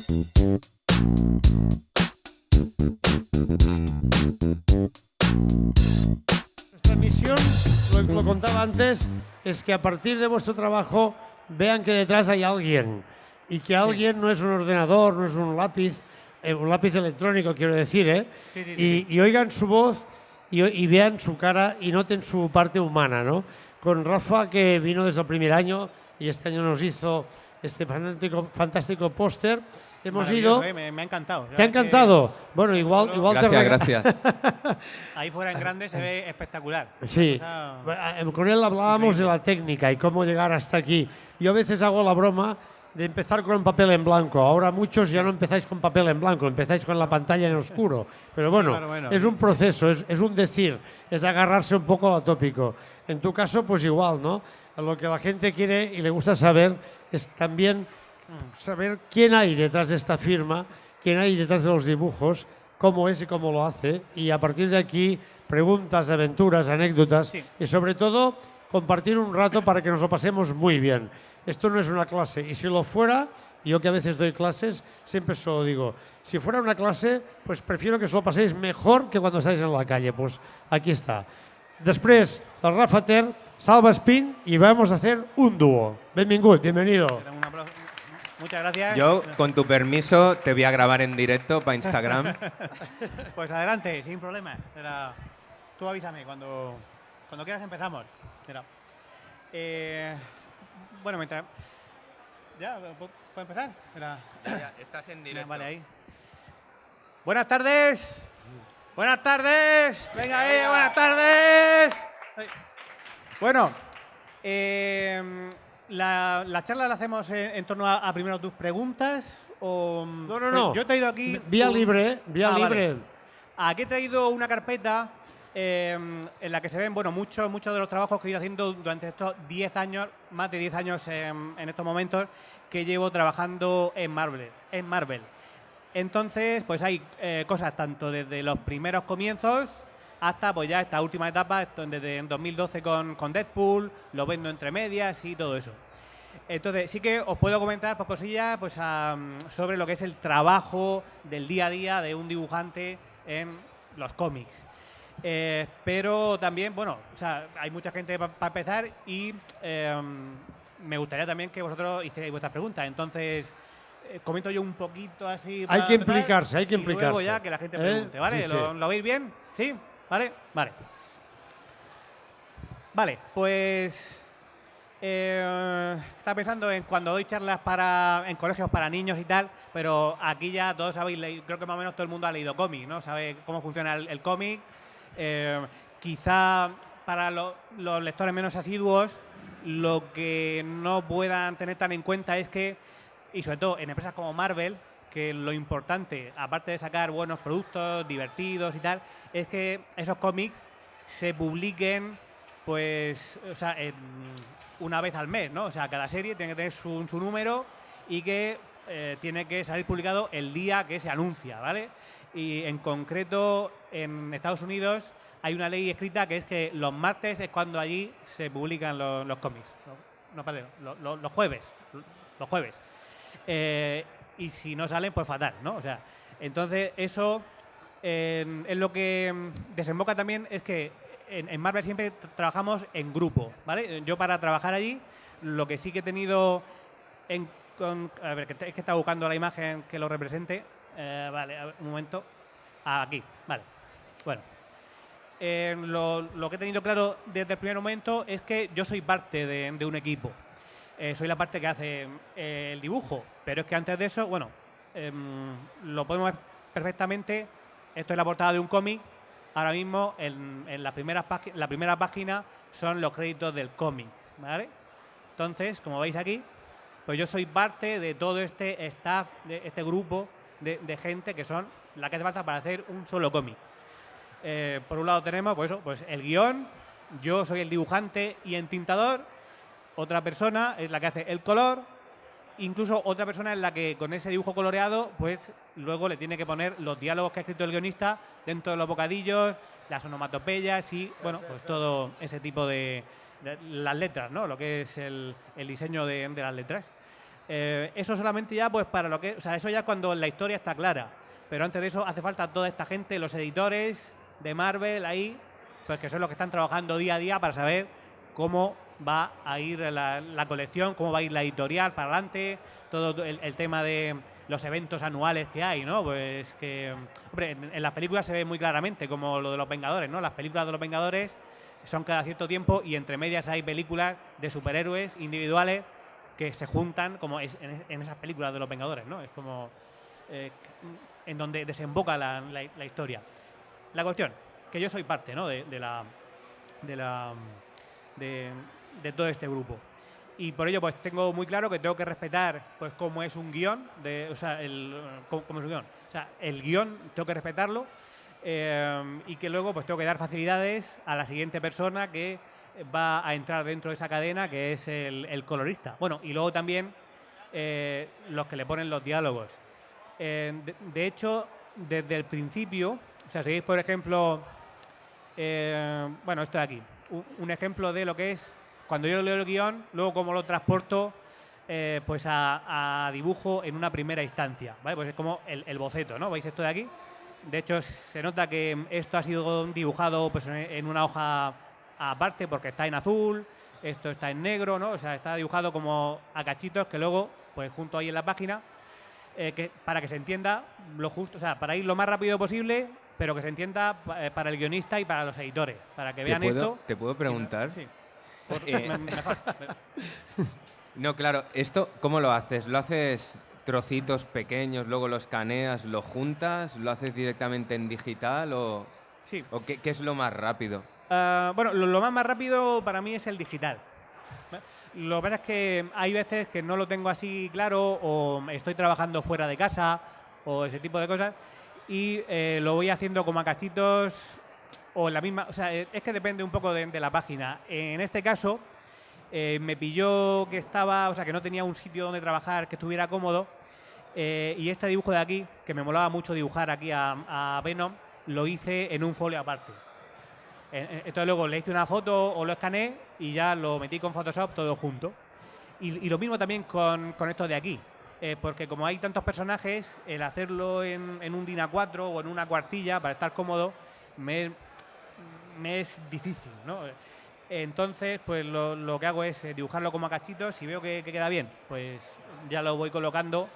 Nuestra misión, lo contaba antes, es que a partir de vuestro trabajo vean que detrás hay alguien y que alguien no es un ordenador, no es un lápiz electrónico, quiero decir, ¿eh? Y oigan su voz y vean su cara y noten su parte humana, ¿no? Con Rafa, que vino desde el primer año y este año nos hizo este fantástico póster. Hemos ido. Me ha encantado. ¿Te ha encantado? Bueno, igual Gracias. Ahí fuera en grande se ve espectacular. Sí. Con él hablábamos de la técnica y cómo llegar hasta aquí. Yo a veces hago la broma de empezar con un papel en blanco. Ahora muchos ya no empezáis con papel en blanco, empezáis con la pantalla en oscuro. Pero bueno, sí, bueno. es un proceso, es un decir, es agarrarse un poco al tópico. En tu caso, pues igual, ¿no? Lo que la gente quiere y le gusta saber es también saber quién hay detrás de esta firma, quién hay detrás de los dibujos, cómo es y cómo lo hace. Y a partir de aquí, preguntas, aventuras, anécdotas y sobre todo compartir un rato para que nos lo pasemos muy bien. Esto no es una clase y si lo fuera, yo que a veces doy clases, siempre se lo digo, si fuera una clase, pues prefiero que os lo paséis mejor que cuando estáis en la calle. Pues aquí está. Després, el Rafa Ter, Salva Espín y vamos a hacer un dúo. Benvingut, bienvenido. Muchas gracias. Yo, con tu permiso, te voy a grabar en directo para Instagram. Pues adelante, sin problema. Tú avísame, cuando quieras empezamos. Bueno, mientras... ¿Ya? ¿Puedo empezar? Ya, estás en directo. Vale, ahí. Buenas tardes. Buenas tardes. Venga ahí, buenas tardes. Bueno, ¿la charla la hacemos en torno a primero tus preguntas? O, No. Yo he traído aquí... Vía libre. Vale. Aquí he traído una carpeta en la que se ven muchos de los trabajos que he ido haciendo durante estos 10 años, más de 10 años en estos momentos, que llevo trabajando en Marvel. Entonces, pues hay cosas tanto desde los primeros comienzos hasta pues ya esta última etapa, desde 2012 con Deadpool, lo vendo entre medias y todo eso. Entonces, sí que os puedo comentar pues, cosillas pues, sobre lo que es el trabajo del día a día de un dibujante en los cómics. Pero también, hay mucha gente para empezar y me gustaría también que vosotros hicierais vuestras preguntas. Entonces, comento yo un poquito así. Hay que implicarse. Y luego ya que la gente pregunte, ¿vale? Sí. ¿Lo veis bien? ¿Sí? ¿Vale? Vale, pues... estaba pensando en cuando doy charlas en colegios para niños y tal, pero aquí ya todos habéis leído, creo que más o menos todo el mundo ha leído cómic, ¿no? Sabe cómo funciona el cómic. Quizá para los lectores menos asiduos, lo que no puedan tener tan en cuenta es que, y sobre todo en empresas como Marvel, que lo importante, aparte de sacar buenos productos, divertidos y tal, es que esos cómics se publiquen pues, una vez al mes, ¿no? O sea, cada serie tiene que tener su número y que tiene que salir publicado el día que se anuncia, ¿vale? Y en concreto en Estados Unidos hay una ley escrita que es que los martes es cuando allí se publican los cómics. Los jueves. Y si no salen, pues fatal, ¿no? O sea, entonces eso es lo que desemboca también es que en Marvel siempre trabajamos en grupo, ¿vale? Yo para trabajar allí, lo que sí que he tenido a ver, es que estaba buscando la imagen que lo represente. Vale, a ver, un momento. Aquí, vale. Bueno. Lo que he tenido claro desde el primer momento es que yo soy parte de un equipo. Soy la parte que hace el dibujo, pero es que antes de eso, lo podemos ver perfectamente. Esto es la portada de un cómic. Ahora mismo, en la primera página son los créditos del cómic, ¿vale? Entonces, como veis aquí, pues yo soy parte de todo este staff, de este grupo de gente que son la que hace falta para hacer un solo cómic. Por un lado tenemos pues el guión, yo soy el dibujante y entintador, otra persona es la que hace el color, incluso otra persona es la que con ese dibujo coloreado pues luego le tiene que poner los diálogos que ha escrito el guionista dentro de los bocadillos, las onomatopeyas y pues todo ese tipo de las letras, ¿no? Lo que es el diseño de las letras. Eso solamente ya, pues para lo que. O sea, eso ya cuando la historia está clara. Pero antes de eso hace falta toda esta gente, los editores de Marvel ahí, pues que son los que están trabajando día a día para saber cómo va a ir la colección, cómo va a ir la editorial para adelante, todo el tema de los eventos anuales que hay, ¿no? Pues que, hombre, en las películas se ve muy claramente, como lo de los Vengadores, ¿no? Las películas de los Vengadores son cada cierto tiempo y entre medias hay películas de superhéroes individuales que se juntan como en esas películas de los Vengadores, ¿no? Es como en donde desemboca la historia. La cuestión, que yo soy parte, ¿no? de todo este grupo. Y por ello, pues tengo muy claro que tengo que respetar, pues, cómo es un guión, cómo es un guión. O sea, el guión tengo que respetarlo y que luego, pues, tengo que dar facilidades a la siguiente persona que va a entrar dentro de esa cadena, que es el colorista. Bueno, y luego también los que le ponen los diálogos. De hecho, desde el principio, o sea, si veis, por ejemplo, bueno, esto de aquí, un ejemplo de lo que es cuando yo leo el guión, luego cómo lo transporto pues a dibujo en una primera instancia, ¿vale? Pues es como el boceto, ¿no? ¿Veis esto de aquí? De hecho, se nota que esto ha sido dibujado pues en una hoja aparte porque está en azul, esto está en negro, ¿no? O sea, está dibujado como a cachitos que luego, pues junto ahí en la página, para que se entienda lo justo, o sea, para ir lo más rápido posible, pero que se entienda para el guionista y para los editores, para que vean esto. ¿Te puedo preguntar? Sí. Mejor. No, claro, ¿esto cómo lo haces? ¿Lo haces trocitos pequeños, luego lo escaneas, lo juntas, lo haces directamente en digital o Sí. qué es lo más rápido? Bueno, lo más rápido para mí es el digital. Lo que pasa es que hay veces que no lo tengo así claro o estoy trabajando fuera de casa o ese tipo de cosas y lo voy haciendo como a cachitos o en la misma. O sea, es que depende un poco de la página. En este caso me pilló que estaba, o sea, que no tenía un sitio donde trabajar que estuviera cómodo y este dibujo de aquí, que me molaba mucho dibujar aquí a Venom, lo hice en un folio aparte. Entonces luego le hice una foto o lo escaneé y ya lo metí con Photoshop todo junto. Y lo mismo también con esto de aquí. Porque como hay tantos personajes, el hacerlo en un DIN A4 o en una cuartilla para estar cómodo me es difícil, ¿no? Entonces, pues lo que hago es dibujarlo como a cachitos y veo que queda bien. Pues ya lo voy colocando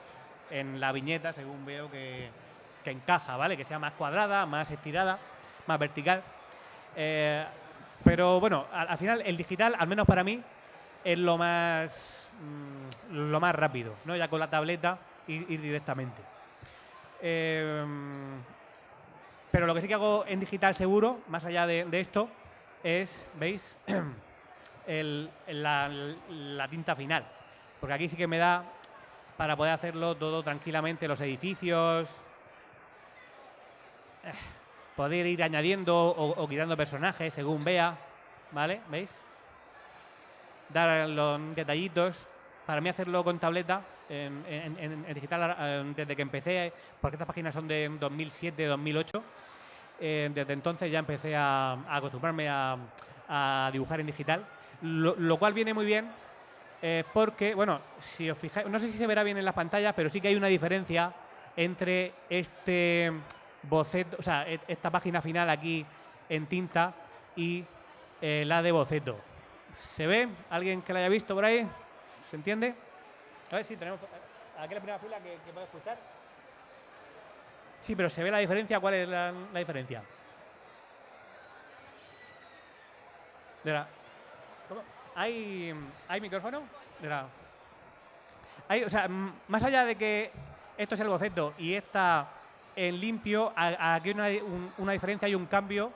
en la viñeta según veo que encaja, ¿vale? Que sea más cuadrada, más estirada, más vertical. Pero bueno, al final el digital, al menos para mí, es lo más rápido, ¿no? Ya con la tableta ir directamente. Pero lo que sí que hago en digital seguro, más allá de esto, es, ¿veis? la tinta final. Porque aquí sí que me da para poder hacerlo todo tranquilamente, los edificios. Poder ir añadiendo o quitando personajes según vea, ¿vale? ¿Veis? Dar los detallitos. Para mí hacerlo con tableta, en digital, desde que empecé, porque estas páginas son de 2007, 2008, desde entonces ya empecé a acostumbrarme a dibujar en digital, lo cual viene muy bien porque, bueno, si os fijáis, no sé si se verá bien en las pantallas, pero sí que hay una diferencia entre este boceto, o sea, esta página final aquí en tinta y la de boceto. ¿Se ve? ¿Alguien que la haya visto por ahí? ¿Se entiende? A ver si tenemos aquí la primera fila que puede escuchar. Sí, pero ¿se ve la diferencia? ¿Cuál es la diferencia? ¿Cómo? ¿Hay micrófono? O sea, más allá de que esto es el boceto y esta en limpio, aquí hay una diferencia, hay un cambio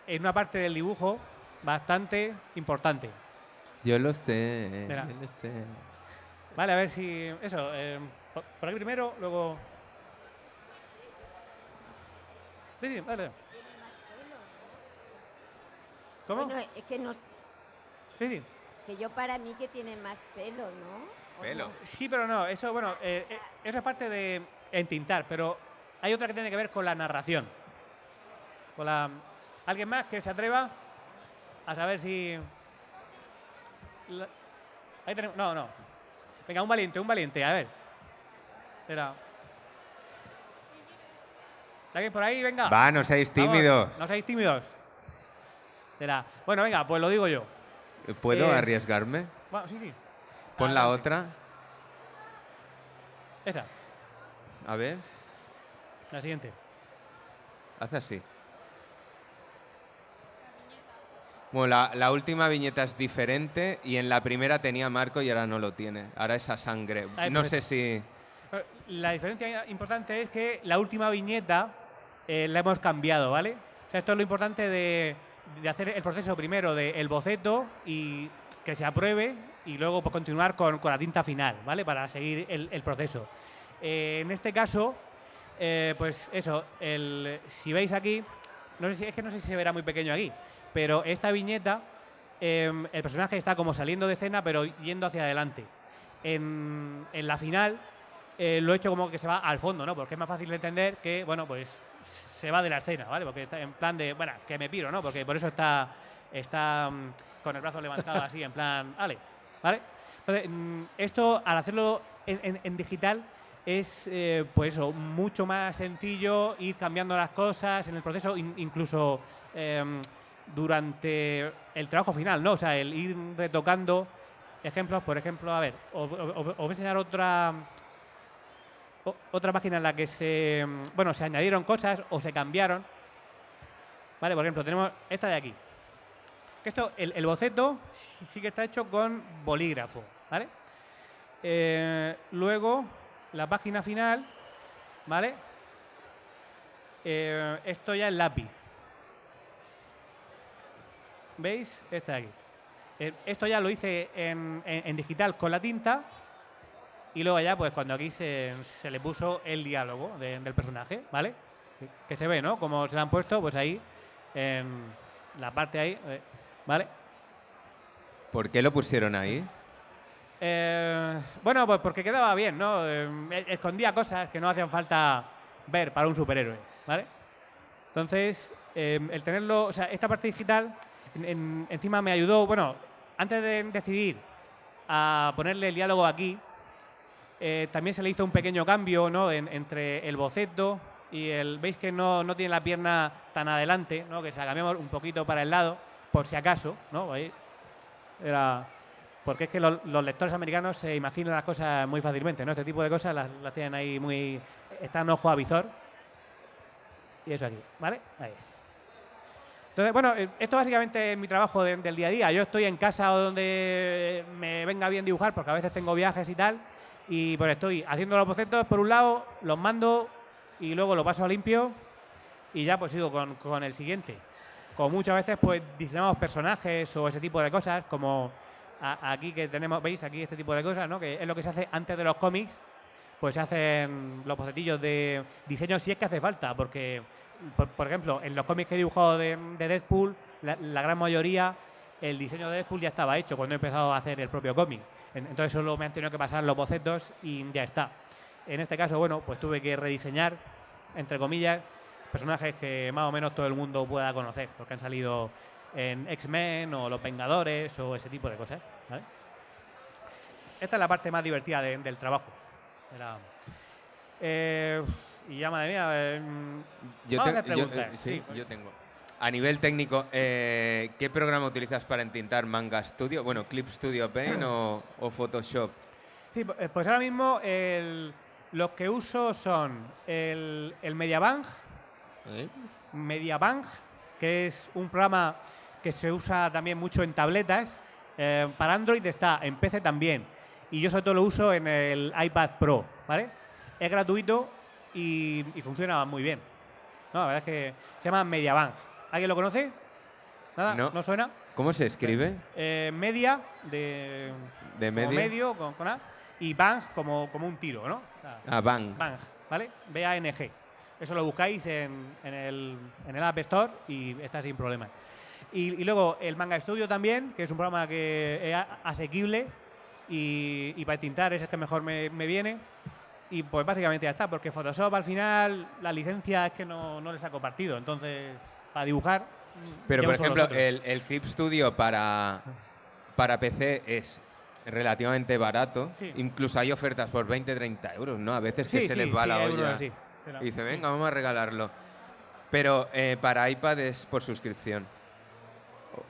en una parte del dibujo bastante importante. Yo lo sé, Mira. yo lo sé. Vale, a ver si... Eso, por aquí primero, luego... Sí, vale. ¿Cómo? Bueno, es que no, Sí. que yo para mí que tiene más pelo, ¿no? ¿O Pelo. no? Sí, pero no, eso, bueno, eso es parte de entintar, pero hay otra que tiene que ver con la narración. ¿Alguien más que se atreva a saber si... Ahí tenemos... No. Venga, un valiente, a ver. Espera. ¿Alguien por ahí? Venga. Va, no seáis Vamos, tímidos. no seáis tímidos. Espera. Bueno, venga, pues lo digo yo. ¿Puedo arriesgarme? Bueno, sí. Pon la Adelante. otra. Esa, A ver, la siguiente. haz así. Bueno, la última viñeta es diferente y en la primera tenía marco y ahora no lo tiene. Ahora es a sangre. Ahí, No perfecto. sé si... La diferencia importante es que la última viñeta la hemos cambiado, ¿vale? O sea, esto es lo importante de hacer el proceso primero del boceto y que se apruebe y luego pues, continuar con la tinta final, ¿vale? Para seguir el proceso. En este caso, pues eso, si veis aquí, no sé si se verá muy pequeño aquí, pero esta viñeta, el personaje está como saliendo de escena pero yendo hacia adelante. En la final lo he hecho como que se va al fondo, ¿no? Porque es más fácil de entender que, bueno, pues se va de la escena, ¿vale? Porque está en plan de, bueno, que me piro, ¿no? Porque por eso está con el brazo levantado así, en plan, ¿vale? Entonces, esto, al hacerlo en digital, es, pues eso, mucho más sencillo ir cambiando las cosas en el proceso, incluso durante el trabajo final, ¿no? O sea, el ir retocando ejemplos, por ejemplo, a ver, os voy a enseñar otra página en la que se añadieron cosas o se cambiaron. Vale, por ejemplo, tenemos esta de aquí. Esto, el boceto sí que está hecho con bolígrafo, ¿vale? Luego, la página final, ¿vale? Esto ya es lápiz. ¿Veis? Esta de aquí. Esto ya lo hice en digital con la tinta. Y luego ya, pues cuando aquí se le puso el diálogo del personaje, ¿vale? Que se ve, ¿no? Como se lo han puesto, pues ahí, en la parte ahí, ¿vale? ¿Por qué lo pusieron ahí? Bueno, pues porque quedaba bien, ¿no? Escondía cosas que no hacían falta ver para un superhéroe, ¿vale? Entonces, el tenerlo, o sea, esta parte digital encima me ayudó, bueno, antes de decidir a ponerle el diálogo aquí, también se le hizo un pequeño cambio, ¿no? Entre el boceto y veis que no tiene la pierna tan adelante, ¿no? Que se la cambiamos un poquito para el lado, por si acaso, ¿no? Ahí porque es que los lectores americanos se imaginan las cosas muy fácilmente, ¿no? Este tipo de cosas las tienen ahí muy... Están ojo a visor. Y eso aquí, ¿vale? Ahí es. Entonces, bueno, esto básicamente es mi trabajo del día a día. Yo estoy en casa o donde me venga bien dibujar, porque a veces tengo viajes y tal, y pues estoy haciendo los bocetos por un lado, los mando y luego lo paso a limpio y ya pues sigo con el siguiente. Como muchas veces pues diseñamos personajes o ese tipo de cosas, como aquí que tenemos, veis aquí este tipo de cosas, ¿no? Que es lo que se hace antes de los cómics, pues se hacen los bocetillos de diseño si es que hace falta, porque por ejemplo, en los cómics que he dibujado de Deadpool, la gran mayoría, el diseño de Deadpool ya estaba hecho cuando he empezado a hacer el propio cómic. Entonces solo me han tenido que pasar los bocetos y ya está. En este caso, bueno, pues tuve que rediseñar, entre comillas, personajes que más o menos todo el mundo pueda conocer, porque han salido en X-Men o Los Vengadores o ese tipo de cosas, ¿vale? Esta es la parte más divertida del trabajo. Y ya, madre mía, vamos a hacer preguntas. Sí, yo tengo. A nivel técnico, ¿qué programa utilizas para entintar Manga Studio? Bueno, Clip Studio Paint o Photoshop. Sí, pues ahora mismo los que uso son el MediaBang, MediaBang, que es un programa que se usa también mucho en tabletas. Para Android está, en PC también. Y yo sobre todo lo uso en el iPad Pro, ¿vale? Es gratuito y funciona muy bien. No, la verdad es que se llama MediaBang. ¿Alguien lo conoce? ¿Nada? No. ¿No suena? ¿Cómo se escribe? Media, de medio. como medio, con A, y Bang como un tiro, ¿no? Bang. Bang, ¿vale? B-A-N-G. Eso lo buscáis en el App Store y está sin problema. Y luego el Manga Studio también, que es un programa que es asequible y para tintar ese es que mejor me viene. Y pues básicamente ya está, porque Photoshop al final la licencia es que no le saco partido. Entonces, para dibujar... Pero, ya por uso ejemplo, los otros. el Clip Studio para PC es relativamente barato. Sí. Incluso hay ofertas por 20-30 euros, ¿no? A veces que Sí, se sí, les va sí, la euros, olla. sí. Pero- Y dice, venga, vamos a regalarlo. Pero para iPad es por suscripción.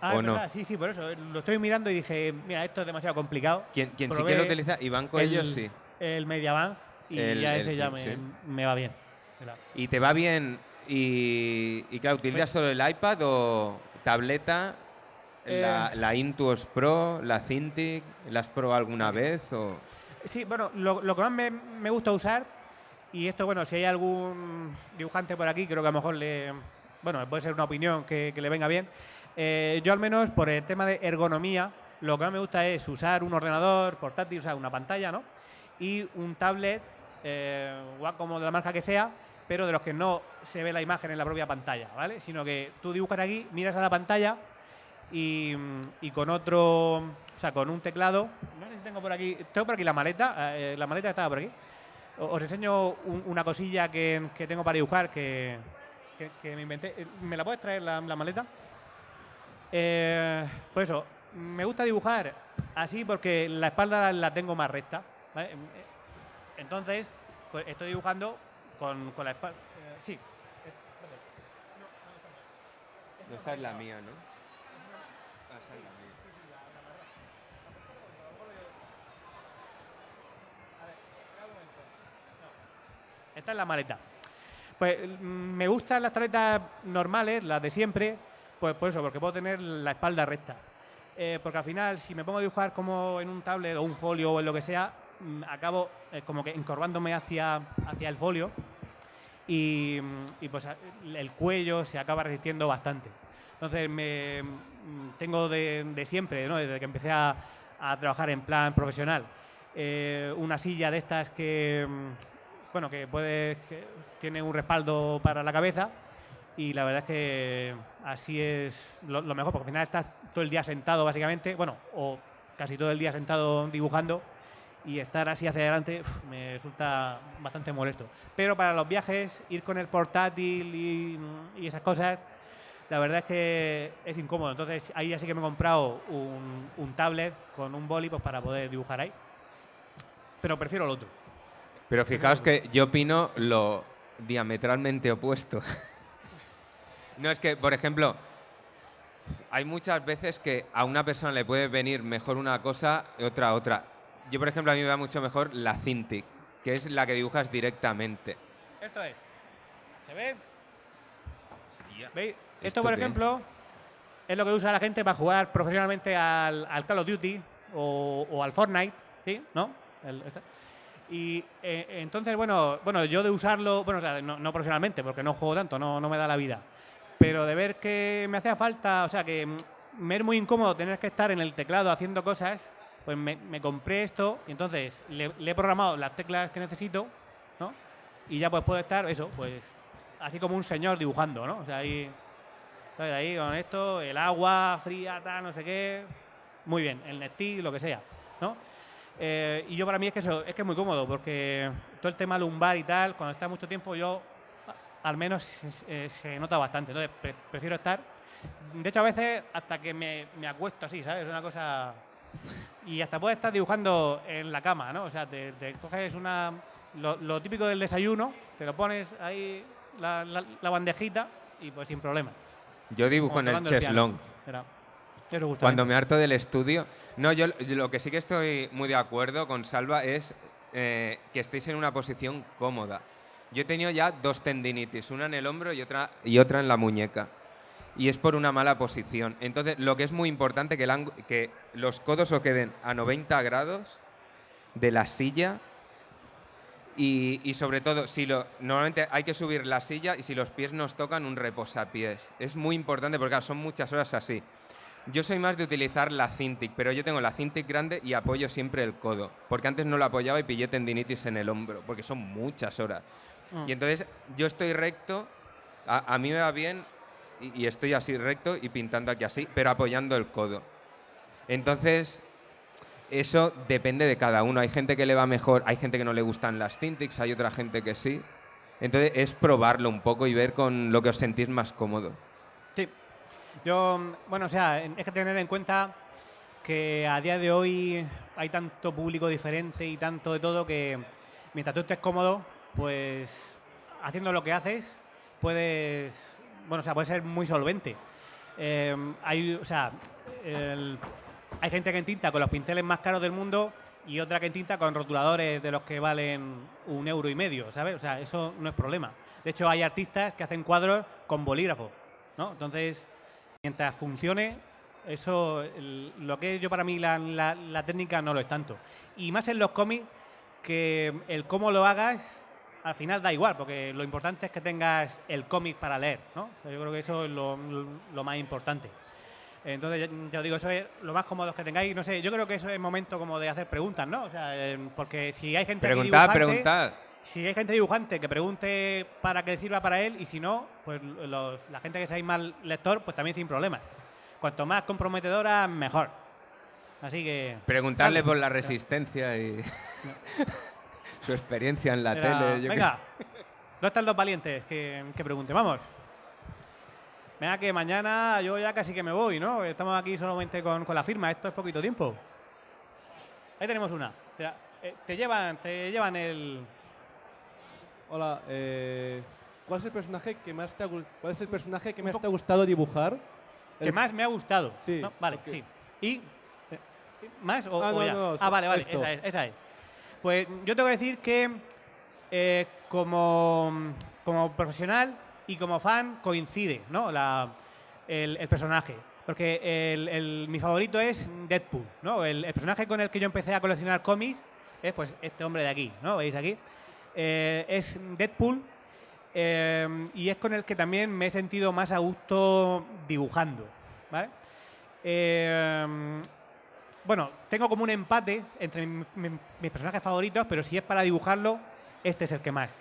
Ah, ¿O es no? verdad, sí, por eso. Lo estoy mirando y dije, mira, esto es demasiado complicado. Quien sí Probé que lo utiliza, Iván Coello sí. El MediaBank y ya ese ya sí. me va bien. Claro. ¿Y te va bien? Y claro, ¿utilizas solo el iPad o tableta? La Intuos Pro, la Cintiq, ¿la has probado alguna vez? O? Sí, bueno, lo que más me gusta usar, y esto, bueno, si hay algún dibujante por aquí, creo que a lo mejor bueno, puede ser una opinión que le venga bien. Yo al menos, por el tema de ergonomía, lo que más me gusta es usar un ordenador portátil, o sea, una pantalla, ¿no? Y un tablet, como de la marca que sea, pero de los que no se ve la imagen en la propia pantalla, ¿vale? Sino que tú dibujas aquí, miras a la pantalla y con otro, o sea, con un teclado. No sé si tengo por aquí la maleta estaba por aquí. Os enseño una cosilla que tengo para dibujar que me inventé. ¿Me la puedes traer la maleta? Pues eso, me gusta dibujar así porque la espalda la tengo más recta, ¿vale? Entonces, pues estoy dibujando con la espalda. Sí. Esa es la mía, ¿no? Esa es la mía. Esta es la maleta. Pues me gustan las tabletas normales, las de siempre, pues por eso, porque puedo tener la espalda recta. Porque al final, si me pongo a dibujar como en un tablet o un folio o en lo que sea, acabo como que encorvándome hacia el folio y pues el cuello se acaba resistiendo bastante. Entonces, tengo de siempre, ¿no? Desde que empecé a trabajar en plan profesional, una silla de estas que tiene un respaldo para la cabeza y la verdad es que así es lo mejor, porque al final estás todo el día sentado básicamente, bueno, o casi todo el día sentado dibujando y estar así hacia adelante me resulta bastante molesto. Pero para los viajes, ir con el portátil y esas cosas, la verdad es que es incómodo. Entonces ahí así que me he comprado un tablet con un boli pues, para poder dibujar ahí. Pero prefiero el otro. Pero fijaos que yo opino lo diametralmente opuesto. No, es que, por ejemplo, hay muchas veces que a una persona le puede venir mejor una cosa y otra. Yo, por ejemplo, a mí me va mucho mejor la Cintiq, que es la que dibujas directamente. Esto es. ¿Se ve? Hostia. ¿Veis? ¿Esto Esto, por qué? ejemplo, es lo que usa la gente para jugar profesionalmente al Call of Duty o al Fortnite, ¿sí? ¿No? Y entonces, bueno, yo de usarlo, bueno, o sea, no profesionalmente, porque no juego tanto, no me da la vida, pero de ver que me hacía falta, o sea, que me es muy incómodo tener que estar en el teclado haciendo cosas, pues me compré esto y entonces le he programado las teclas que necesito, ¿no? Y ya pues puedo estar, eso, pues así como un señor dibujando, ¿no? O sea, ahí, ¿sabes? Ahí con esto, el agua fría, tal, no sé qué, muy bien, el Nestí, lo que sea, ¿no? Y yo para mí es que eso, es que es muy cómodo, porque todo el tema lumbar y tal, cuando está mucho tiempo yo, al menos se nota bastante, entonces prefiero estar. De hecho, a veces hasta que me acuesto así, ¿sabes? Es una cosa... Y hasta puedes estar dibujando en la cama, ¿no? O sea, te coges lo típico del desayuno, te lo pones ahí, la bandejita, y pues sin problema. Yo dibujo Como en el tocando el piano. cheslong. Era- eso justamente. Cuando me harto del estudio. No, yo lo que sí que estoy muy de acuerdo con Salva es que estéis en una posición cómoda. Yo he tenido ya 2 tendinitis, una en el hombro y otra en la muñeca. Y es por una mala posición. Entonces, lo que es muy importante que los codos os queden a 90 grados de la silla y sobre todo, normalmente hay que subir la silla y si los pies nos tocan, un reposapiés. Es muy importante porque claro, son muchas horas así. Yo soy más de utilizar la Cintiq, pero yo tengo la Cintiq grande y apoyo siempre el codo, porque antes no lo apoyaba y pillé tendinitis en el hombro, porque son muchas horas. Y entonces yo estoy recto, a mí me va bien y estoy así recto y pintando aquí así, pero apoyando el codo. Entonces, eso depende de cada uno. Hay gente que le va mejor, hay gente que no le gustan las Cintiqs, hay otra gente que sí. Entonces es probarlo un poco y ver con lo que os sentís más cómodo. Sí. Yo, bueno, o sea, es que tener en cuenta que a día de hoy hay tanto público diferente y tanto de todo que mientras tú estés cómodo, pues haciendo lo que haces, puedes, bueno, o sea, puedes ser muy solvente. O sea, hay gente que entinta con los pinceles más caros del mundo y otra que entinta con rotuladores de los que valen 1,50 €, ¿sabes? O sea, eso no es problema. De hecho, hay artistas que hacen cuadros con bolígrafo, ¿no? Entonces, mientras funcione, eso, lo que es yo para mí la técnica no lo es tanto. Y más en los cómics, que el cómo lo hagas, al final da igual, porque lo importante es que tengas el cómic para leer, ¿no? O sea, yo creo que eso es lo más importante. Entonces, ya os digo, eso es lo más cómodo que tengáis. No sé, yo creo que eso es momento como de hacer preguntas, ¿no? O sea, porque si hay gente Preguntad. si hay gente dibujante que pregunte para que le sirva para él, y si no, pues la gente que seáis mal lector, pues también sin problemas. Cuanto más comprometedora, mejor. Así que... Preguntarle dale. por la resistencia y su experiencia en la Era, tele. venga, ¿dónde están los valientes que pregunten? Vamos. Venga, que mañana yo ya casi que me voy, ¿no? Estamos aquí solamente con la firma. Esto es poquito tiempo. Ahí tenemos una. Te llevan el... Hola, ¿cuál es el personaje que más te ha gustado dibujar? Que más me ha gustado. Sí, ¿No? Vale, ok. sí. ¿Y más o no, ya? no, Vale, esto. esa es. Pues yo tengo que decir que como profesional y como fan coincide, ¿no? El personaje. Porque mi favorito es Deadpool, ¿no? El personaje con el que yo empecé a coleccionar cómics es pues este hombre de aquí, ¿no? ¿Veis aquí? Es Deadpool. Y es con el que también me he sentido más a gusto dibujando, ¿vale? Bueno, tengo como un empate entre mis personajes favoritos, pero si es para dibujarlo, este es el que más.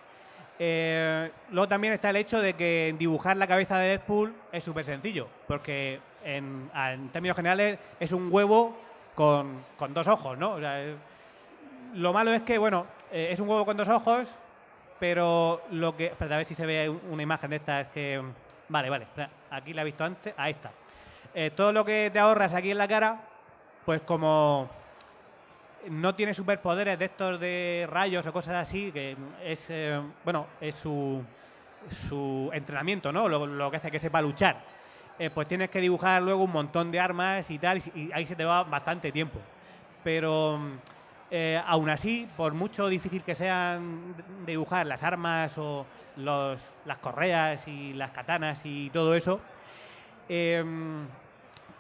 Luego también está el hecho de que dibujar la cabeza de Deadpool es súper sencillo, porque en términos generales es un huevo con dos ojos, ¿no? O sea, lo malo es que, bueno, es un huevo con dos ojos, pero lo que... Espera, a ver si se ve una imagen de esta. Es que... Vale. Espera, aquí la he visto antes. Ahí está. Todo lo que te ahorras aquí en la cara, pues como no tiene superpoderes de estos de rayos o cosas así, que es... bueno, es su entrenamiento, ¿no? Lo que hace que sepa luchar. Pues tienes que dibujar luego un montón de armas y tal, y ahí se te va bastante tiempo. Pero... aún así, por mucho difícil que sean de dibujar las armas o las correas y las katanas y todo eso,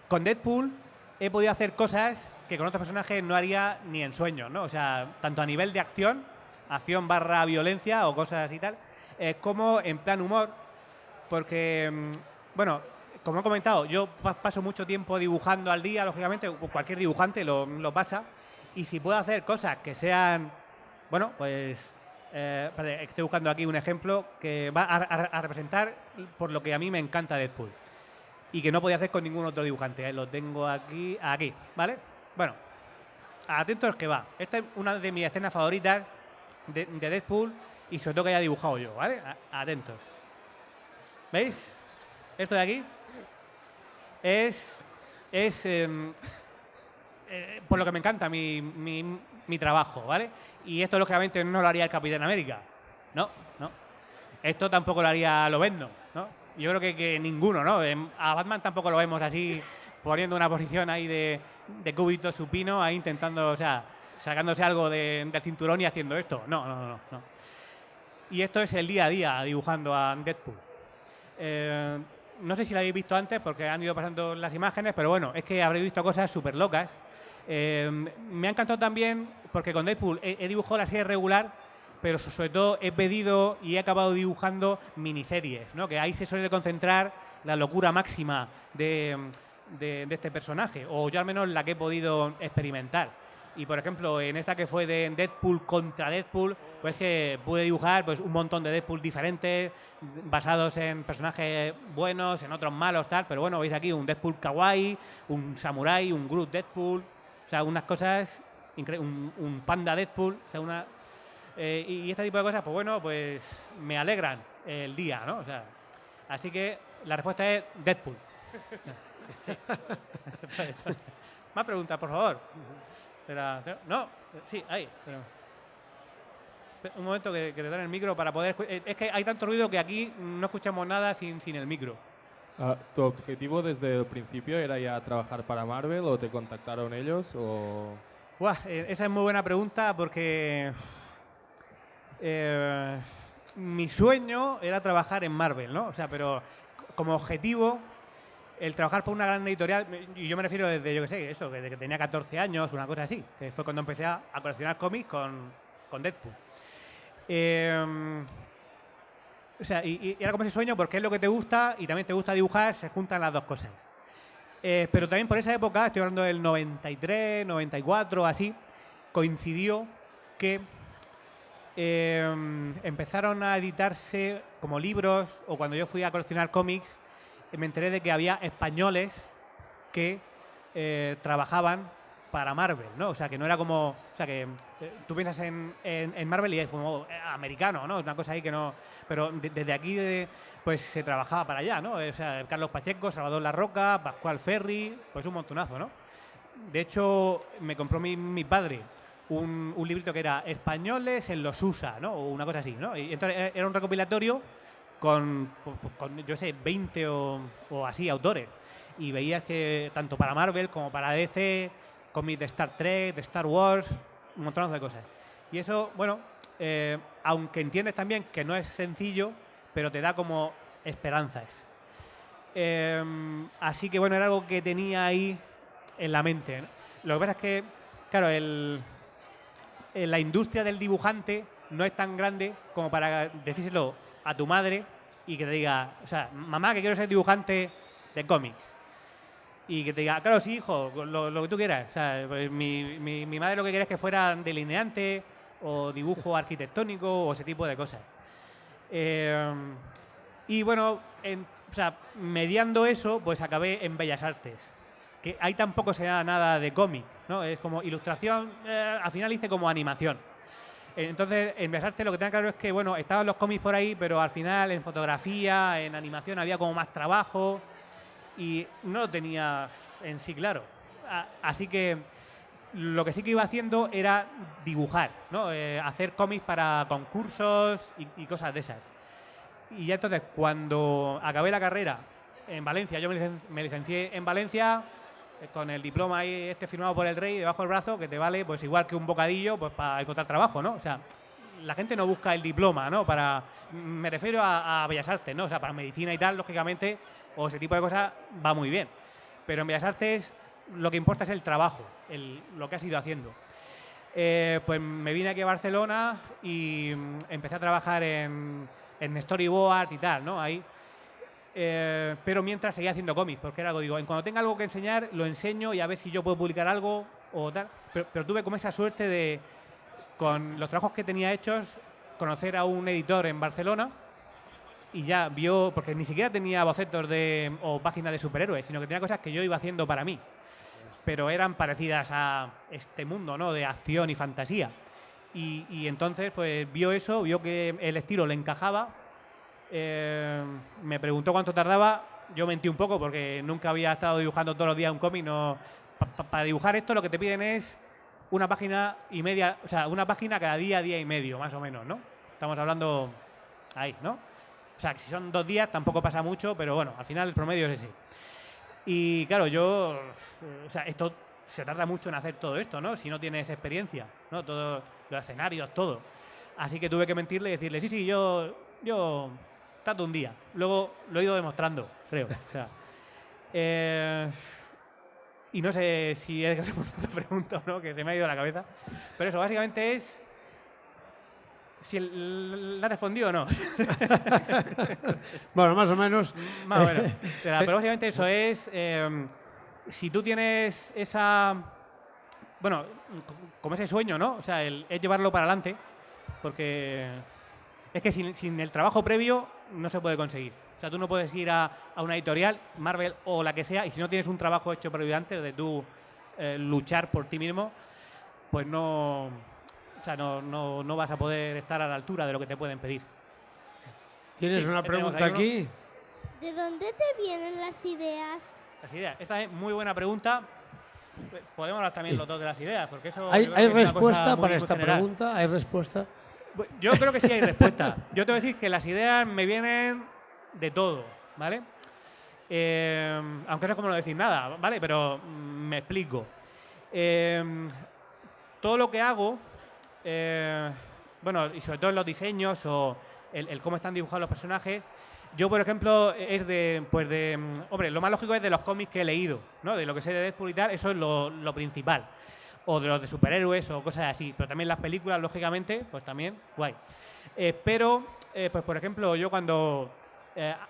con Deadpool he podido hacer cosas que con otros personajes no haría ni en sueños, ¿no? O sea, tanto a nivel de acción / violencia o cosas y tal, como en plan humor, porque, bueno, como he comentado, yo paso mucho tiempo dibujando al día, lógicamente, cualquier dibujante lo pasa. Y si puedo hacer cosas que sean, bueno, pues estoy buscando aquí un ejemplo que va a representar por lo que a mí me encanta Deadpool y que no podía hacer con ningún otro dibujante. Lo tengo aquí, ¿vale? Bueno, atentos que va. Esta es una de mis escenas favoritas de Deadpool y sobre todo que haya dibujado yo, ¿vale? Atentos. ¿Veis? Esto de aquí es por lo que me encanta mi trabajo, ¿vale? Y esto lógicamente no lo haría el Capitán América. No. Esto tampoco lo haría Lobezno, ¿no? Yo creo que ninguno, ¿no? A Batman tampoco lo vemos así poniendo una posición ahí de cúbito supino, ahí intentando, o sea, sacándose algo del cinturón y haciendo esto. No. Y esto es el día a día dibujando a Deadpool. No sé si lo habéis visto antes porque han ido pasando las imágenes, pero bueno, es que habréis visto cosas súper locas. Me ha encantado también porque con Deadpool he dibujado la serie regular, pero sobre todo he pedido y he acabado dibujando miniseries, ¿no? Que ahí se suele concentrar la locura máxima de este personaje, o yo al menos la que he podido experimentar. Y por ejemplo, en esta que fue de Deadpool contra Deadpool, pues que pude dibujar pues un montón de Deadpool diferentes, basados en personajes buenos, en otros malos, tal. Pero bueno, veis aquí un Deadpool kawaii, un samurai, un Groot Deadpool, o sea, unas cosas increíbles, un panda Deadpool, o sea, y este tipo de cosas, pues bueno, pues me alegran el día, ¿no? O sea, así que la respuesta es Deadpool. Sí. Más preguntas, por favor. No, sí, ahí. Un momento que te dan el micro para poder... Es que hay tanto ruido que aquí no escuchamos nada sin el micro. ¿Tu objetivo desde el principio era ya trabajar para Marvel o te contactaron ellos o...? Buah, esa es muy buena pregunta porque mi sueño era trabajar en Marvel, ¿no? O sea, pero como objetivo, el trabajar por una gran editorial, y yo me refiero desde, yo qué sé, eso, desde que tenía 14 años, una cosa así, que fue cuando empecé a coleccionar cómics con Deadpool. O sea, y era como ese sueño porque es lo que te gusta y también te gusta dibujar, se juntan las dos cosas. Pero también por esa época, estoy hablando del 93, 94, así, coincidió que empezaron a editarse como libros, o cuando yo fui a coleccionar cómics, me enteré de que había españoles que trabajaban para Marvel, ¿no? O sea, que no era como... O sea, que tú piensas en Marvel y es como americano, ¿no? Es una cosa ahí que no... Pero desde aquí, pues se trabajaba para allá, ¿no? O sea, Carlos Pacheco, Salvador Larroca, Pascual Ferri, pues un montonazo, ¿no? De hecho, me compró mi padre un librito que era Españoles en los USA, ¿no? O una cosa así, ¿no? Y entonces era un recopilatorio con yo sé, 20 o así autores. Y veías que tanto para Marvel como para DC, cómics de Star Trek, de Star Wars, un montón de cosas. Y eso, bueno, aunque entiendes también que no es sencillo, pero te da como esperanzas. Así que, bueno, era algo que tenía ahí en la mente, ¿no? Lo que pasa es que, claro, la industria del dibujante no es tan grande como para decírselo a tu madre y que te diga, o sea, mamá, que quiero ser dibujante de cómics. Y que te diga, claro, sí, hijo, lo que tú quieras. O sea, pues mi madre lo que quería es que fuera delineante o dibujo arquitectónico o ese tipo de cosas. Y bueno, o sea, mediando eso, pues acabé en Bellas Artes. Que ahí tampoco se da nada de cómic, ¿no? Es como ilustración, al final hice como animación. Entonces, en Bellas Artes lo que tenía claro es que, bueno, estaban los cómics por ahí, pero al final en fotografía, en animación había como más trabajo y no lo tenía en sí claro. Así que lo que sí que iba haciendo era dibujar, ¿no? Hacer cómics para concursos y cosas de esas. Y ya entonces, cuando acabé la carrera en Valencia, yo me licencié en Valencia con el diploma ahí firmado por el rey debajo del brazo, que te vale pues igual que un bocadillo pues para encontrar trabajo, ¿no? O sea, la gente no busca el diploma, ¿no? Me refiero a Bellas Artes, ¿no? O sea, para medicina y tal, lógicamente, o ese tipo de cosas va muy bien. Pero en Bellas Artes lo que importa es el trabajo, lo que has ido haciendo. Pues me vine aquí a Barcelona y empecé a trabajar en storyboard y tal, ¿no? Ahí. Pero mientras seguía haciendo cómics, porque era algo, digo, cuando tenga algo que enseñar, lo enseño y a ver si yo puedo publicar algo o tal. Pero tuve como esa suerte de, con los trabajos que tenía hechos, conocer a un editor en Barcelona y ya vio, porque ni siquiera tenía bocetos o páginas de superhéroes, sino que tenía cosas que yo iba haciendo para mí, pero eran parecidas a este mundo, ¿no? De acción y fantasía. Y entonces, pues vio eso, vio que el estilo le encajaba. Me preguntó cuánto tardaba. Yo mentí un poco porque nunca había estado dibujando todos los días un cómic. Para dibujar esto lo que te piden es una página y media, o sea, una página cada día, día y medio, más o menos, ¿no? Estamos hablando ahí, ¿no? O sea, que si son 2 días tampoco pasa mucho, pero bueno, al final el promedio es ese. Y claro, o sea, esto se tarda mucho en hacer todo esto, ¿no? Si no tienes experiencia, ¿no? Todos los escenarios, todo. Así que tuve que mentirle y decirle, sí, yo trato un día. Luego lo he ido demostrando, creo. O sea, y no sé si es que se pregunta o no, que se me ha ido la cabeza. Pero eso, básicamente es si la ha respondido o no. Bueno, más o menos. Más o menos. Pero básicamente eso es, si tú tienes esa, bueno, como ese sueño, ¿no? O sea, es llevarlo para adelante, porque es que sin el trabajo previo no se puede conseguir. O sea, tú no puedes ir a una editorial, Marvel o la que sea, y si no tienes un trabajo hecho previo antes de tú luchar por ti mismo, pues no, o sea, no vas a poder estar a la altura de lo que te pueden pedir. ¿Tienes una pregunta aquí? ¿De dónde te vienen las ideas? Las ideas. Esta es muy buena pregunta. podemos hablar también los dos de las ideas, porque eso... ¿Hay, yo creo hay que es una cosa respuesta muy, para muy esta general. pregunta? ¿Hay respuesta? Yo creo que sí hay respuesta. Yo te voy a decir que las ideas me vienen de todo, ¿vale? Aunque eso es como no decir nada, ¿vale? Pero me explico. Todo lo que hago, bueno, y sobre todo en los diseños o el cómo están dibujados los personajes, yo, por ejemplo, es hombre, lo más lógico es de los cómics que he leído, ¿no? De lo que sé de Deadpool y tal, eso es lo principal. O de los de superhéroes o cosas así. Pero también las películas, lógicamente, pues también, guay. Pues por ejemplo, yo cuando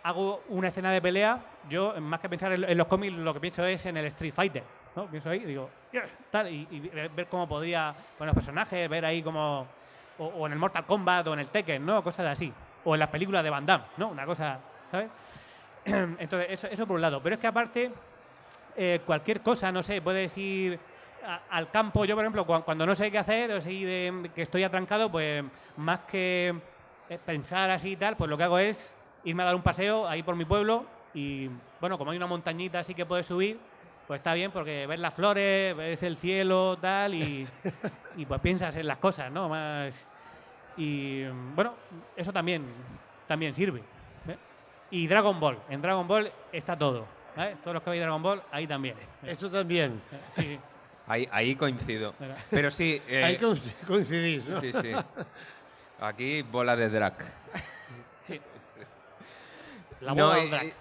hago una escena de pelea, yo, más que pensar en los cómics, lo que pienso es en el Street Fighter, ¿no? Pienso ahí y digo, "Yeah", tal, y ver cómo podría poner los personajes, ver ahí cómo... O en el Mortal Kombat o en el Tekken, ¿no? Cosas así. O en las películas de Van Damme, ¿no? Una cosa, ¿sabes? Entonces, eso por un lado. Pero es que aparte, cualquier cosa, no sé, puedes ir al campo. Yo, por ejemplo, cuando no sé qué hacer, o así que estoy atrancado, pues más que pensar así y tal, pues lo que hago es irme a dar un paseo ahí por mi pueblo y, bueno, como hay una montañita así que puedes subir, pues está bien porque ves las flores, ves el cielo, tal, y pues piensas en las cosas, ¿no? Más... Y, bueno, eso también sirve. ¿eh? Y Dragon Ball. En Dragon Ball está todo. ¿eh? Todos los que veis Dragon Ball, ahí también. Esto también. Sí, sí. Ahí coincido. Venga. Pero sí. Ahí coincidís, ¿no? Sí, sí. Aquí bola de drag. Sí. La No, boda del drag.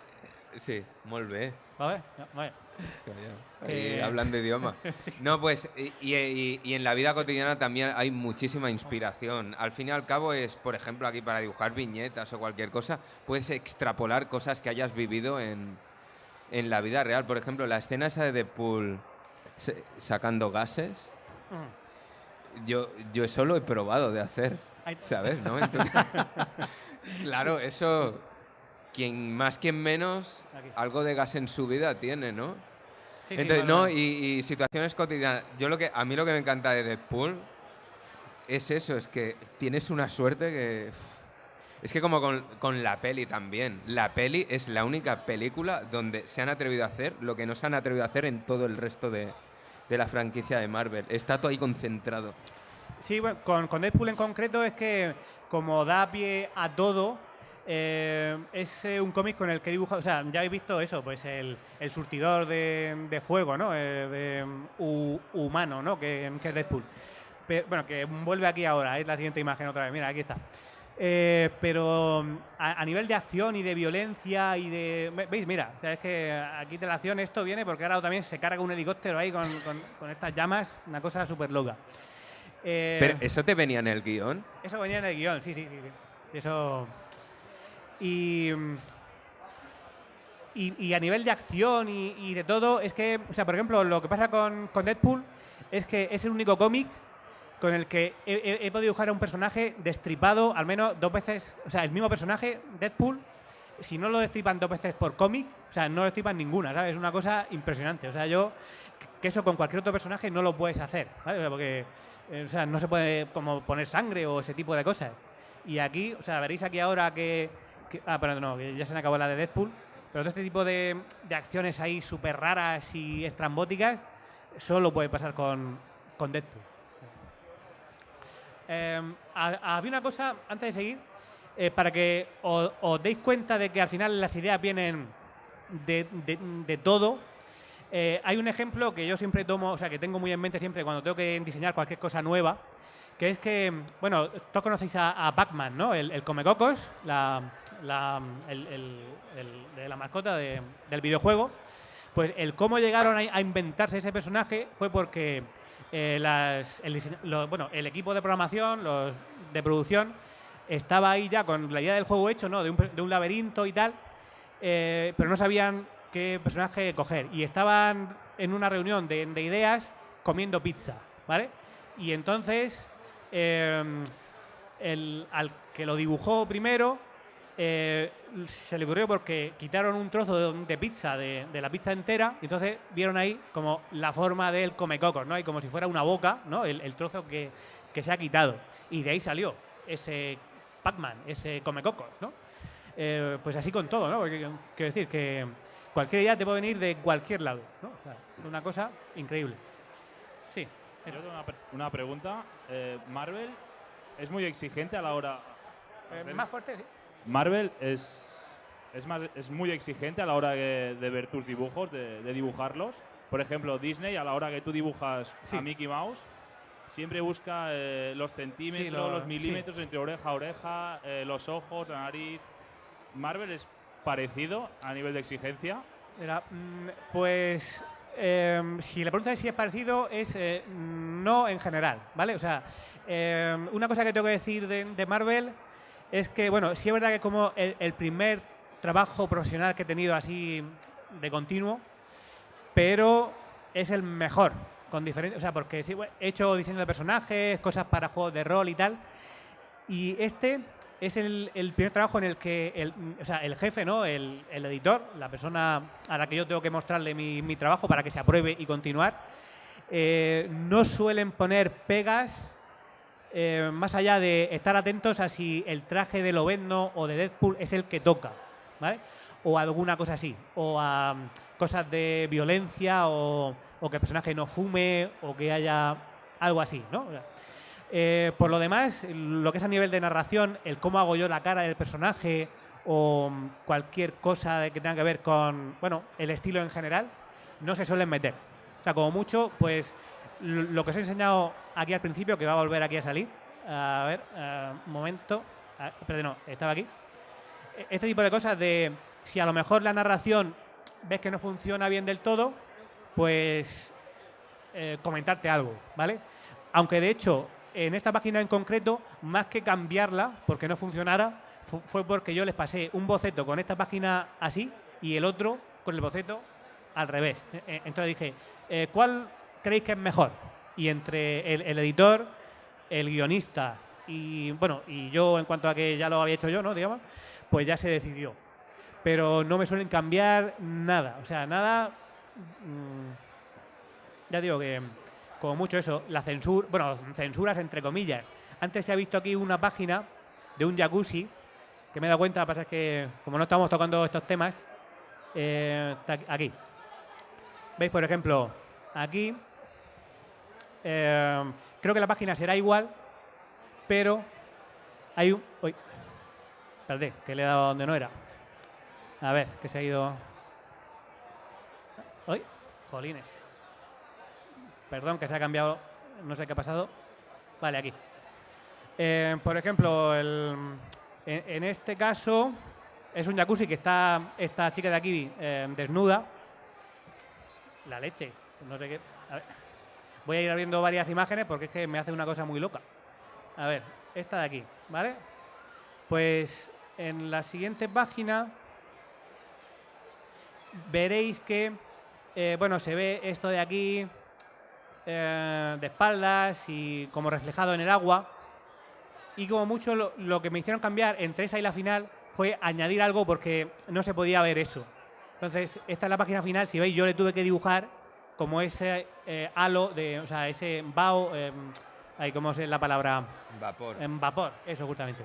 sí, molt bé. ¿Vale? Vale. Ahí hablando idioma. No, pues, y en la vida cotidiana también hay muchísima inspiración. Al fin y al cabo es, por ejemplo, aquí para dibujar viñetas o cualquier cosa, puedes extrapolar cosas que hayas vivido en la vida real. Por ejemplo, la escena esa de Deadpool sacando gases, yo eso lo he probado de hacer, ¿sabes? ¿No? Entonces, claro, eso, quien más, quien menos, Aquí. algo de gas en su vida tiene, ¿no? Sí, sí, Entonces, vale, no, vale. y situaciones cotidianas. A mí lo que me encanta de Deadpool es eso, es que tienes una suerte que... Es que como con la peli también. La peli es la única película donde se han atrevido a hacer lo que no se han atrevido a hacer en todo el resto de la franquicia de Marvel. Está todo ahí concentrado. Sí, bueno, con Deadpool en concreto es que como da pie a todo, es un cómic con el que he dibujado, o sea, ya habéis visto eso, pues el surtidor de fuego, ¿no? Humano, ¿no? Que es Deadpool. Bueno, que vuelve aquí ahora, es la siguiente imagen otra vez, mira, aquí está. Pero a nivel de acción y de violencia y de... ¿Veis? Mira, o sea, es que aquí de la acción esto viene porque ahora también se carga un helicóptero ahí con estas llamas, una cosa súper loca. Pero ¿eso te venía en el guión? Eso venía en el guión, sí. Eso... Y a nivel de acción y de todo, es que, o sea, por ejemplo, lo que pasa con Deadpool es que es el único cómic con el que he podido dibujar a un personaje destripado al menos 2 veces, o sea, el mismo personaje, Deadpool, si no lo destripan 2 veces por cómic, o sea, no lo destripan ninguna, ¿sabes? Es una cosa impresionante. O sea, que eso con cualquier otro personaje no lo puedes hacer, ¿vale? O sea, porque, o sea, no se puede como poner sangre o ese tipo de cosas. Y aquí, o sea, veréis aquí ahora pero no, que ya se me acabó la de Deadpool, pero todo este tipo de acciones ahí súper raras y estrambóticas solo puede pasar con Deadpool. Había una cosa, antes de seguir, para que os deis cuenta de que al final las ideas vienen de todo. Hay un ejemplo que yo siempre tomo, o sea, que tengo muy en mente siempre cuando tengo que diseñar cualquier cosa nueva, que es que, bueno, todos conocéis a Pac-Man, ¿no? El Comecocos, de la mascota del videojuego. Pues el cómo llegaron a inventarse ese personaje fue porque el equipo de programación, los de producción, estaba ahí ya con la idea del juego hecho, ¿no? De un laberinto y tal, pero no sabían qué personaje coger. Y estaban en una reunión de ideas comiendo pizza, ¿vale? Y entonces, al que lo dibujó primero, se le ocurrió porque quitaron un trozo de pizza de la pizza entera y entonces vieron ahí como la forma del comecocos, ¿no? Y como si fuera una boca, ¿no? El trozo que se ha quitado. Y de ahí salió ese Pac-Man, ese comecocos, ¿no? Pues así con todo, ¿no? Porque, quiero decir que cualquier idea te puede venir de cualquier lado, ¿no? O sea, es una cosa increíble. Sí. Yo tengo una pregunta. Marvel es muy exigente a la hora. Más fuerte, sí. Marvel es muy exigente a la hora de ver tus dibujos, de dibujarlos. Por ejemplo, Disney, a la hora que tú dibujas a Mickey Mouse, siempre busca los centímetros, los milímetros entre oreja a oreja, los ojos, la nariz. ¿Marvel es parecido a nivel de exigencia? Pues si la pregunta es si es parecido, es no en general, ¿vale? O sea, una cosa que tengo que decir de Marvel es que, bueno, sí es verdad que como el primer trabajo profesional que he tenido así de continuo, pero es el mejor, con diferentes, o sea, porque sí, he hecho diseño de personajes, cosas para juegos de rol y tal, y este es el primer trabajo en el que el jefe, ¿no? El editor, la persona a la que yo tengo que mostrarle mi trabajo para que se apruebe y continuar, no suelen poner pegas más allá de estar atentos a si el traje de Lobezno o de Deadpool es el que toca, ¿vale? O alguna cosa así, o a cosas de violencia, o que el personaje no fume, o que haya algo así, ¿no? O sea, por lo demás, lo que es a nivel de narración, el cómo hago yo la cara del personaje o cualquier cosa que tenga que ver con, bueno, el estilo en general, no se suelen meter. O sea, como mucho, pues lo que os he enseñado aquí al principio, que va a volver aquí a salir. A ver, un momento. Perdón, no, estaba aquí. Este tipo de cosas de si a lo mejor la narración ves que no funciona bien del todo, pues comentarte algo, ¿vale? Aunque de hecho, en esta página en concreto, más que cambiarla porque no funcionara, fue porque yo les pasé un boceto con esta página así y el otro con el boceto al revés. Entonces dije, ¿cuál creéis que es mejor? Y entre el editor, el guionista y, bueno, y yo, en cuanto a que ya lo había hecho yo, ¿no? Digamos, pues ya se decidió. Pero no me suelen cambiar nada. O sea, nada. Ya digo que, como mucho eso, la censura. Bueno, censuras entre comillas. Antes se ha visto aquí una página de un jacuzzi que me he dado cuenta, lo que pasa es que, como no estamos tocando estos temas, está aquí. ¿Veis, por ejemplo? Aquí. Creo que la página será igual, pero hay un. Uy, espérate, que le he dado donde no era. A ver, que se ha ido. ¡Uy! Jolines. Perdón, que se ha cambiado. No sé qué ha pasado. Vale, aquí. Por ejemplo, en este caso es un jacuzzi que está esta chica de aquí desnuda. La leche. No sé qué. A ver. Voy a ir abriendo varias imágenes porque es que me hace una cosa muy loca. A ver, esta de aquí, ¿vale? Pues en la siguiente página veréis que, bueno, se ve esto de aquí de espaldas y como reflejado en el agua. Y como mucho lo que me hicieron cambiar entre esa y la final fue añadir algo porque no se podía ver eso. Entonces, esta es la página final. Si veis, yo le tuve que dibujar como ese halo, o sea, ese vaho, ¿cómo es la palabra? Vapor. Vapor, eso justamente.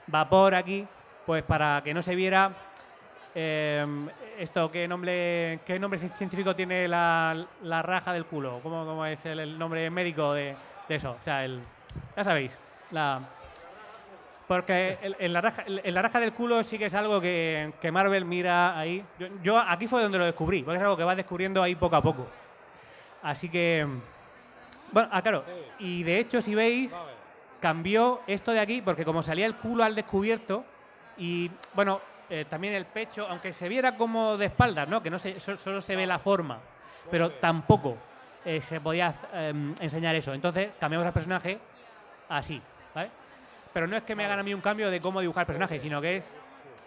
Vapor aquí, pues para que no se viera esto, ¿qué nombre científico tiene la raja del culo? ¿Cómo es el nombre médico de eso? O sea, ya sabéis, porque en la raja del culo sí que es algo que Marvel mira ahí. Yo aquí fue donde lo descubrí, porque es algo que vas descubriendo ahí poco a poco. Así que, bueno, claro, y de hecho si veis, cambió esto de aquí, porque como salía el culo al descubierto, y bueno, también el pecho, aunque se viera como de espaldas, ¿no? Que no solo se ve la forma, pero tampoco se podía enseñar eso. Entonces cambiamos al personaje así, ¿vale? Pero no es que me hagan a mí un cambio de cómo dibujar el personaje, sino que es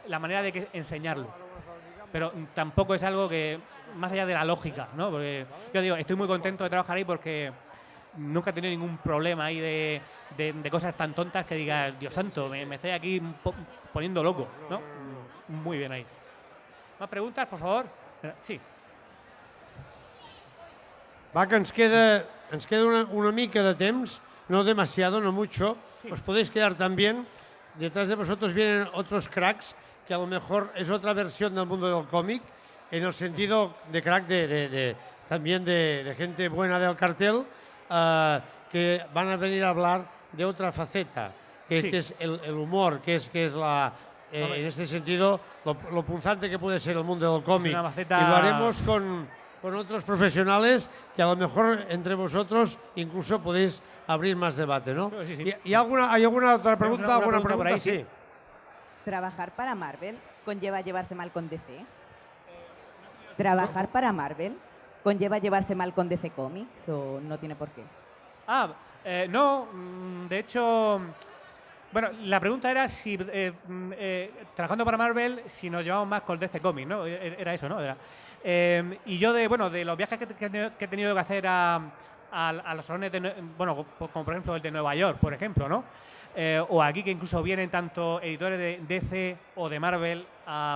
la manera de enseñarlo. Pero tampoco es algo que, más allá de la lógica, ¿no? Porque yo digo, estoy muy contento de trabajar ahí porque nunca he tenido ningún problema ahí de cosas tan tontas que digas, Dios santo, me estoy aquí poniendo loco, ¿no? Muy bien ahí. ¿Más preguntas, por favor? Sí. Va, que ens queda una mica de temps, no demasiado, no mucho. Sí. Os podéis quedar también. Detrás de vosotros vienen otros cracks, que a lo mejor es otra versión del mundo del cómic en el sentido de crack también de gente buena del cartel, que van a venir a hablar de otra faceta, que es el humor, que es la... en este sentido, lo punzante que puede ser el mundo del cómic. una faceta- Y lo haremos con otros profesionales que a lo mejor entre vosotros incluso podéis abrir más debate, ¿no? Sí, sí. ¿Y hay alguna otra pregunta? alguna ¿Alguna pregunta por ahí? Sí. Sí. ¿Trabajar para Marvel conlleva llevarse mal con DC? ¿Trabajar para Marvel conlleva llevarse mal con DC Comics o no tiene por qué? No, de hecho, bueno, la pregunta era si trabajando para Marvel, si nos llevamos más con DC Comics, ¿no? Era eso, ¿no? Y yo de los viajes que he tenido que hacer a los salones bueno, como por ejemplo el de Nueva York, por ejemplo, ¿no? O aquí que incluso vienen tanto editores de DC o de Marvel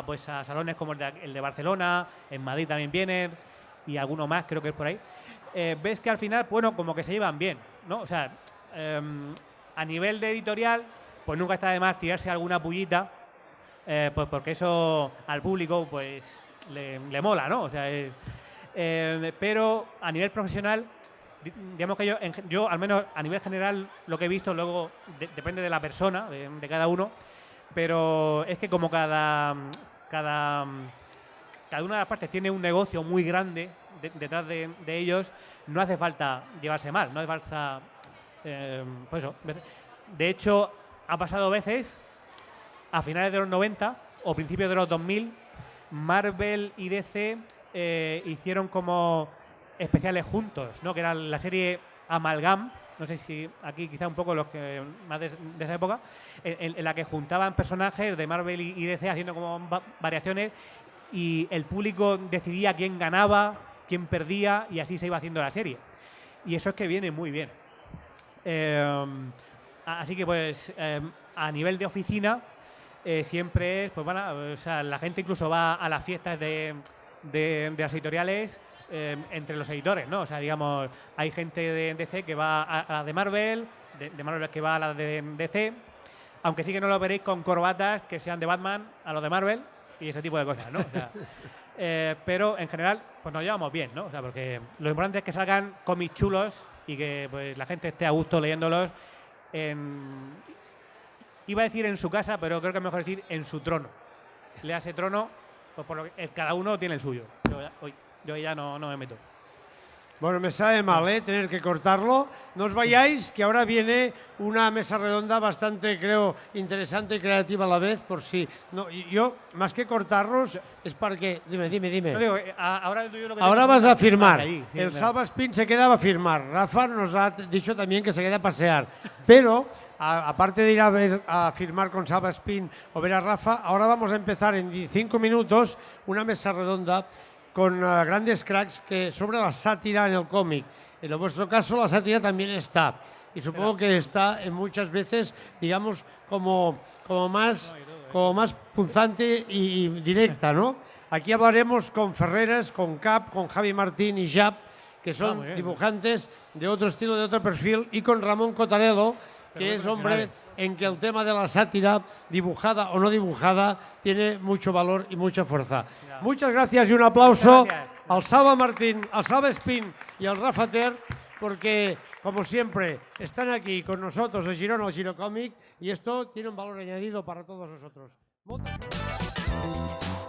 pues a salones como el de Barcelona, en Madrid también vienen y alguno más, creo que es por ahí. Ves que al final, bueno, como que se llevan bien, ¿no? O sea, a nivel de editorial, pues nunca está de más tirarse alguna pullita, pues porque eso al público pues le mola, ¿no? O sea, pero a nivel profesional, digamos que yo al menos a nivel general lo que he visto, luego depende de la persona, de cada uno, pero es que como cada una de las partes tiene un negocio muy grande detrás de ellos, no hace falta llevarse mal, no hace falta, pues eso. De hecho, ha pasado veces, a finales de los 90 o principios de los 2000, Marvel y DC hicieron como especiales juntos, ¿no? Que era la serie Amalgam, no sé si aquí quizá un poco los que más de esa época, en la que juntaban personajes de Marvel y DC haciendo como variaciones y el público decidía quién ganaba, quién perdía y así se iba haciendo la serie. Y eso es que viene muy bien. Así que pues a nivel de oficina siempre es, pues o sea, la gente incluso va a las fiestas de las editoriales entre los editores, ¿no? O sea, digamos, hay gente de DC que va a la de Marvel, de Marvel que va a la de DC, aunque sí que no lo veréis con corbatas que sean de Batman a los de Marvel y ese tipo de cosas, ¿no? O sea, pero en general, pues nos llevamos bien, ¿no? O sea, porque lo importante es que salgan cómics chulos y que pues la gente esté a gusto leyéndolos iba a decir en su casa, pero creo que es mejor decir en su trono. Lea ese trono, pues por lo que cada uno tiene el suyo. Yo ya no me meto. Bueno, me sabe mal, tener que cortarlo. No os vayáis, que ahora viene una mesa redonda bastante, creo, interesante y creativa a la vez, por si... No, yo, más que cortarlos, es para que... Dime. No, digo, ahora el tuyo lo que Ahora tengo vas es a firmar. ahí, sí, El claro. Salva Spin se queda a firmar. Rafa nos ha dicho también que se queda a pasear. Pero, aparte de ir a firmar con Salva Spin o ver a Rafa, ahora vamos a empezar en 5 minutos una mesa redonda con grandes cracks sobre la sátira en el cómic. En vuestro caso, la sátira también está. Y supongo que está en muchas veces, digamos, como más punzante y directa, ¿no? Aquí hablaremos con Ferreras, con Cap, con Javi Martín y Jap, que son dibujantes de otro estilo, de otro perfil, y con Ramón Cotarello, que es hombre en que el tema de la sátira, dibujada o no dibujada, tiene mucho valor y mucha fuerza. Muchas gracias y un aplauso al Salva Martín, al Salva Spin y al Rafa Ter, porque, como siempre, están aquí con nosotros de Girona, el Girocòmic, y esto tiene un valor añadido para todos nosotros. Moltes gràcies.